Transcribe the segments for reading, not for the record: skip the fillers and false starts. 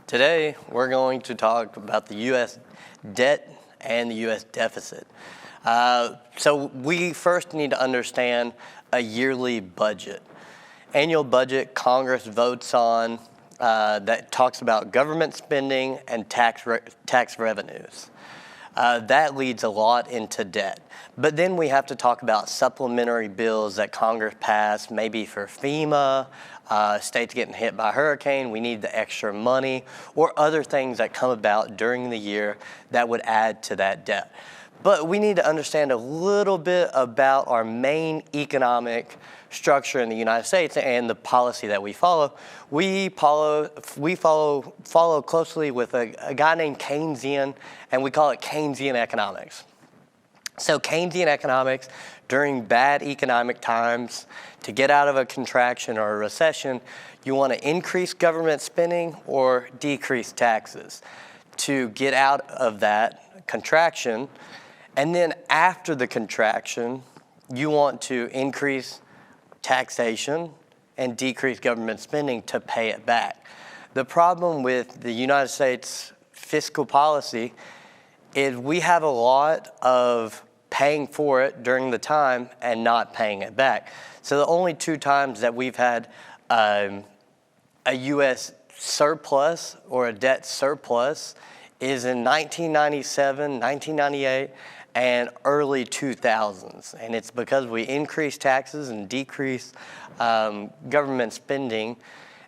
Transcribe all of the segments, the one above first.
Today, we're going to talk about the U.S. debt and the U.S. deficit. So we first need to understand a yearly budget. Annual budget Congress votes on that talks about government spending and tax revenues. That leads a lot into debt. But then we have to talk about supplementary bills that Congress passed, maybe for FEMA, states getting hit by a hurricane, we need the extra money, or other things that come about during the year that would add to that debt. But we need to understand a little bit about our main economic structure in the United States and the policy that we follow. We follow closely with a guy named Keynesian, and we call it Keynesian economics. So Keynesian economics, during bad economic times, to get out of a contraction or a recession, you want to increase government spending or decrease taxes to get out of that contraction. And then after the contraction, you want to increase taxation and decrease government spending to pay it back. The problem with the United States fiscal policy is we have a lot of paying for it during the time and not paying it back. So the only two times that we've had a U.S. surplus or a debt surplus is in 1997, 1998, and early 2000s. And it's because we increased taxes and decreased government spending,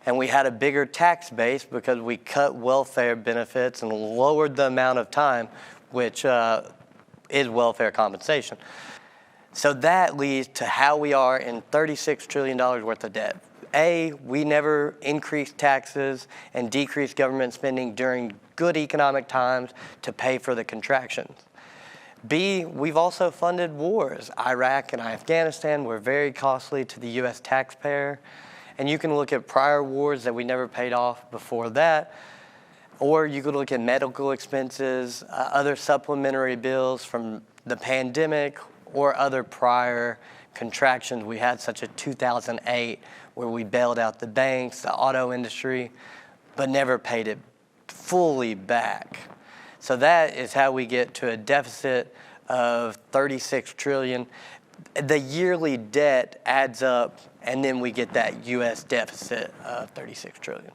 and we had a bigger tax base because we cut welfare benefits and lowered the amount of time, which is welfare compensation. So that leads to how we are in $36 trillion worth of debt. A, we never increased taxes and decreased government spending during good economic times to pay for the contractions. B, we've also funded wars. Iraq and Afghanistan were very costly to the U.S. taxpayer. And you can look at prior wars that we never paid off before that. Or you could look at medical expenses, other supplementary bills from the pandemic, or other prior contractions we had, such as 2008, where we bailed out the banks, the auto industry, but never paid it fully back. So that is how we get to a deficit of 36 trillion. The yearly debt adds up, and then we get that U.S. deficit of 36 trillion.